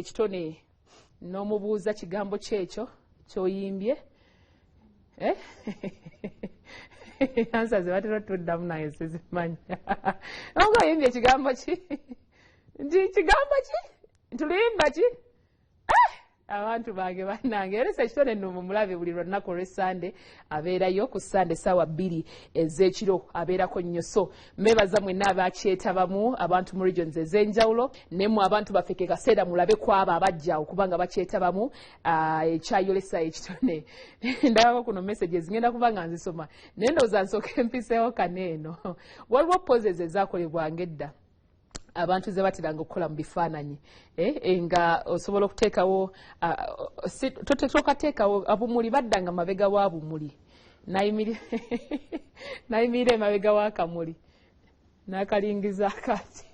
ekitone n'omubuuza kigambo kyekyo kyoyimbye ansa ze batera tuddamu naye sizimanyi nga oyimbye kigambo ki nti kigambo ki ntuluyimba ki abantu bange bannange era ekitone nno mumulabe buli lwonnaku olw'essande abeerayo ku ssande ssaawa 2 ez'ekiro abeerako nnyo so mmeebaza mwenna abakyetabamu abantu mu regions ez'enjawulo nemmwe abantu baffe ke kaseera mulabe ku abo abajja okuba nga bakyetabamu ekyayolesa ekitone ndabako kuno messages ngenda kuba nga nzisoma naye ndowooza nsooka empiseewo kaneeno waliwo poses ezaakolebwanga edda abantu ze batiranga okukola mu bifaananyi nga osobola okuteekawo tokateekawo abumuli baddanga mabega wa bumuli nayimirira emabega w'akamuli n'akalingiza akati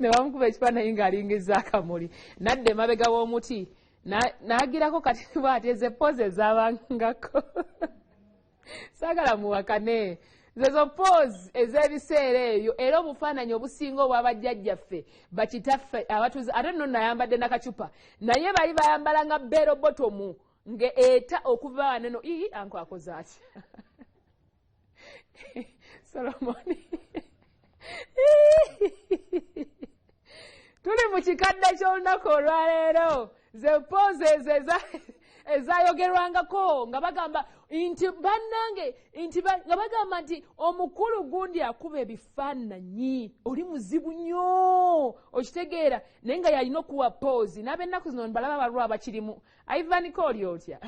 ne bamukuba ekifaananyi ng'alingiza akamuli nadda emabega w'omuti n'agirako kati bw'ati ezo pose ezabangako saagala muwakane zezo pose ez'ebiseera ebyo era obufaananyi obusinga obw'abajjajjaffe bakitaffe abatuuze ate nno nayambadde nakacupa naye bali bayambala nga bero botomu ng'eta okuva waneno anko akoze atya solomoni tuli mu kikadde ky'olunaku olwaleero ze pose ezo ezayogerwangako nga bagamba nti bannange nga bagamba nti omukulu gundi akuba ebifaananyi oli muzibu nnyo okitegeera naye nga yalina okuwa poozi n'ab'ennaku zino balaba balwa abakirimu ivaniko oli otya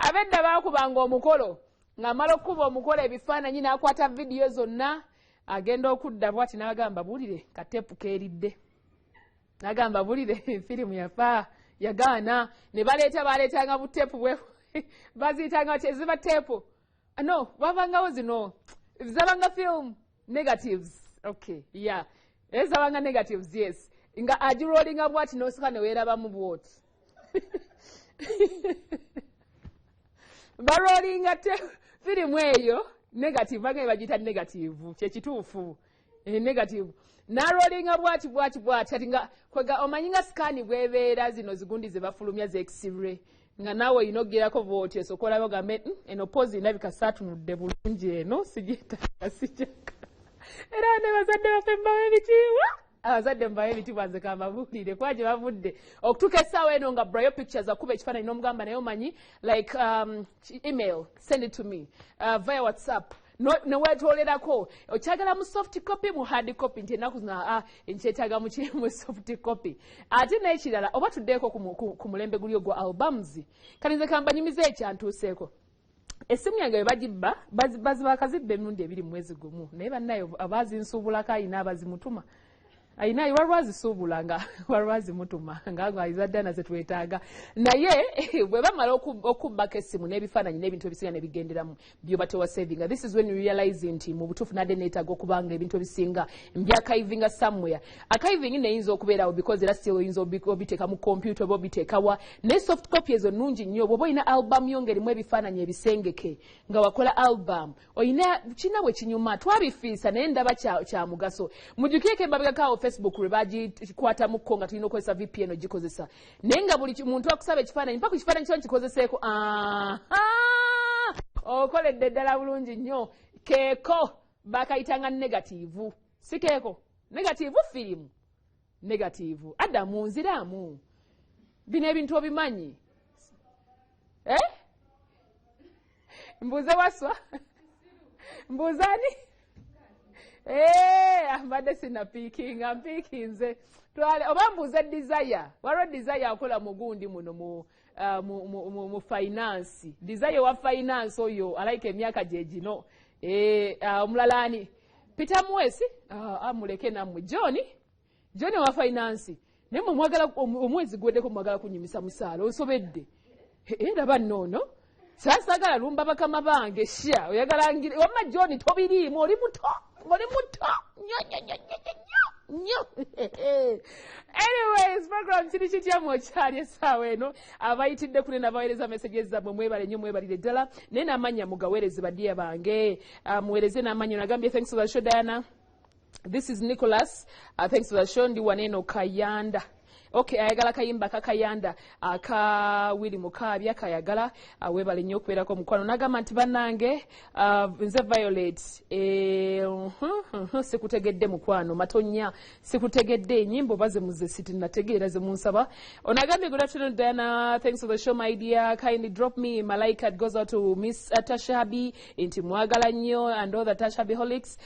abedda baakubanga omukolo ng'amala okuba omukolo ebifaananyi n'akwata vidiyo zonna agenda okudda bw'ati n'abagamba buulire kateepu keeridde nagamba bulire firimu yafa yagaana ne baleetanga buteepu bwe baziyitanga eziba teepu no bavangawo zino zabanga film negatives okay yeah ezabanga negatives yes nga agirolinga bwati n'osika ne weerabamu bwoti barolinga firimu eyo negative banga bagiyita negative kyekituufu negative narolinga bwati ati nga kwega omanyi nga sikaani bwebeera zino zigundi ze bafulumya ze x-ray nga naawe olina okugerako bwoti esooka ogambe eno poozi ndabika saatunudde bulungi eno sigyetaaga sijaka era ne bazadde baffe mbawo ebitiibwa abazadde mbawo ebitiibwa nze kambabuulire kuba gye bavudde okutuuka essaawa eno nga brayo pictures akuba ekifaananyi n'omugamba naye omanyi like email send it to me via whatsapp newetwolerako okyagala mu soft copy mu hard copy nti ennaku zino nkyetaaga mu soft copy ate n'ekirala oba tuddeeko ku mulembe guli ogwa albums kalinze kambanyumiza ekyantuuseeko essimu yange webagibba bakazibba emirundi 2 mu mwezi gumu naye bannayo abazinsuubulako ayina abazimutuma ayinayo walwazisuubula nga walwazimutuma nga izadde naze twetaaga naye bwe bamala okubbako essimu n'ebifaananyi n'ebintu ebisinga ne bigenderamu byoba tewasavinga this is when you realize nti mu butuufu nadde neetaaga okubanga ebintu ebisinga mbyakaivinga somewhere akaivingi neyinza okubeerawo because era still oyinza obiteeka mu computer oba obiteekawa naye soft copy ezo nnungi nnyo bw'oba olina album yo ng'erimu ebifaananyi ebisengeke nga wakola album olina kina bwe kinyuma twabifiisa naye ndaba kya mugaso mujjukireko embabegakawo Facebook lwe bagikwatamuko nga tulina okukozesa VPN ogikozesa naye nga buli muntu akusaba ekifaananyi mpaka ekifaananyi kyo nkikozeseeko okoledde ddala bulungi nnyo keeko bakayitanga negativu si keeko negativu firimu negativu adda mu nziraamu bino ebintu obimanyi mbuuze waswa mbuuzani ambadde sinapiikinga mpiikinze oba mbuuze desire waliwo desire akola mugundi muno mu finance desire wa finance oyo alayika emyaka gye gino omulala ani Peter Mwesi amuleke nammwe John wa finance naye mwe mwagala omwezi gweddeko mwagala kunyumisa musaala onsobedde laba nnoono saasagala lumba bakama bange sha oyagala wamma John tobiriimu oli muto nnyo Anyways, program kiri kitya mochali esawa eno abayitidde kune nabaweereza messages zaabwe mwebale nnyo mwebalire ddala naye n'amannya mugaweereze baddiya bange muweereze n'amannya nagambye thanks for the show Diana. This is Nicholas. Thanks for the show. Ndi waneno Kayanda. Okay, ayagala kayimba kakayanda aka Willy Mukabya kayagala webale nnyo okubeerako mukwano nagamba nti bannange nze Violet sikutegedde mukwano matonya sikutegedde enyimbo baze muze siti nategeera ze munsaba onagambye good afternoon Diana, thanks for the show my dear, kindly drop me malaika. It goes out to Miss Tashabi inti mwagala nnyo and all the Tashabi holics.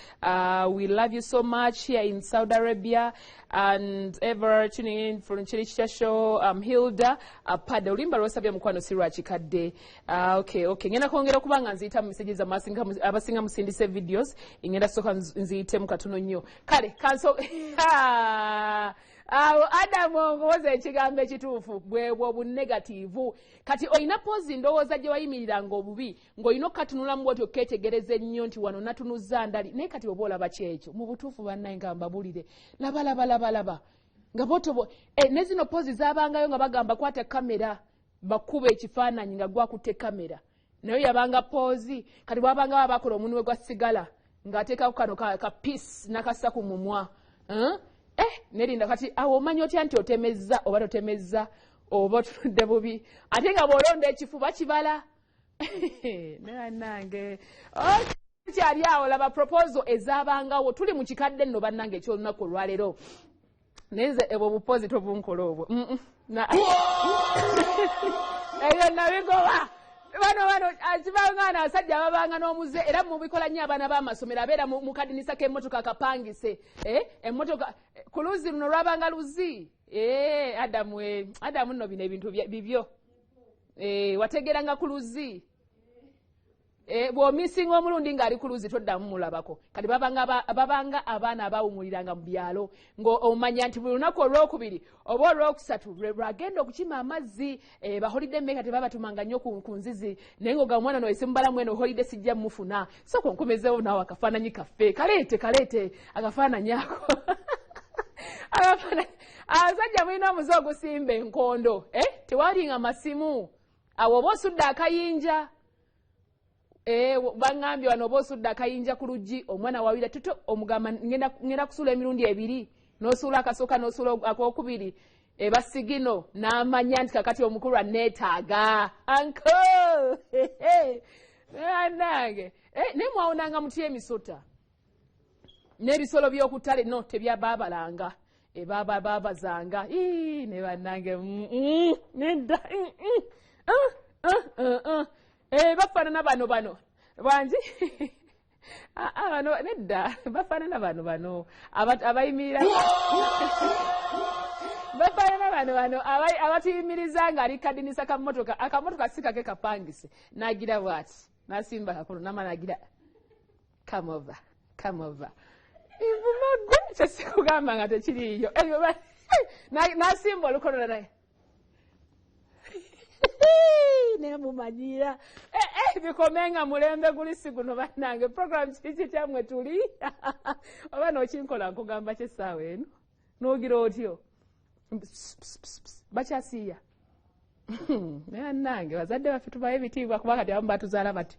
We love you so much here in Saudi Arabia and ever tuning in from Chirichia show. Hilda Pada Olimba Rosabya mukwano sirwa chikadde. Okay. Ngenda kwongera kubanga nziyita messages abasinga musindise videos. Ingenda soka nziyite mukatono nnyo. Kale kanso Adam ngoze ekigambo ekituufu bwebwo bu negative. Kati oyina pose ndowooza gye wayimirira ng'obubi ng'olina okatunula mu bw'otyo keetegereze nnyo nti wano natunuza ndali naye kati oba olaba kyekyo mu butuufu bannaye nga mbabulire laba nga botobo ne zino pose zaabangayo nga bagamba kwata kamera bakuba ekifaananyi nga gwakutte kamera nayo yabanga pose kati bwabanga babakola omunwe gwa sigala ng'ateekako kano ka piece nakassa ku mumwa nerinda kati awo omanyi otya nti otemezza oba totemezza oba otudde bubi ate nga bw'olonda ekifuba kibala nange kyali awo laba proposal ezaabangawo tuli mu kikadde nno bannange ekyolunaku olwaleero neze ebwo bupozi tobunkola obwo eyo nabigoba bano kibangana abasajja babanga n'omuze era mubikola nnyo abaana b'amasomero abeera mu kadinisa k'emmotoka akapangise emmotoka ku luzi luno lwabanga luzi Adamu nno bino ebintu bibyo wategeranga ku luzi bw'omisinga omulundi ng'ali ku luzi toddamu mulabako kati babanga abaana abawumuliranga mu byalo ng'omanya nti buli lunaku olwokubiri oba olwokusatu lwagenda okukima amazzi baholide mmeka tebabatumanga nnyo ku nzizi naye ng'oga omwana noyise mubalamu eno holide sijja mufuna sooka onkomezeewo naawe akafaananyi kaffe kaleete akafaananyi ako abasajja mulina omuze ogusimba enkondo tewalinga masimu awo oba osudde akayinja bangambye wano oba osudde akayinja ku luggi omwana wawira tuto omugamba ngenda kusuula emirundi ebiri n'osuula akasooka n'osuula akokubiri basigino n'amanya nti kakati omukulu aneetaaga uncle nange naye mwawonanga mutya emisota n'ebisolo by'okutale no tebyabaabalanga baabazanga ne bannange nedda bafaanana bano bangi bano nedda bafaanana bano abayimirira bafaanana bano abatuyimiriza ng'ali kadinisa akamotoka si kake kapangise n'agira bw'ati n'asimba kakono n'ama n'agira come over ivumagwe kyesikugamba nga tekiriiyo n'asimba olukono naye nemumanyira bikomenga mulembe guli siguno bannange program kiki kyamwe tuli oba nokinkola nkugamba kyessaawa eno n'ogira otyo bakyasiiya bannange bazadde baffe tubayo ebitiibwa kuba kati abamu batuzaala batya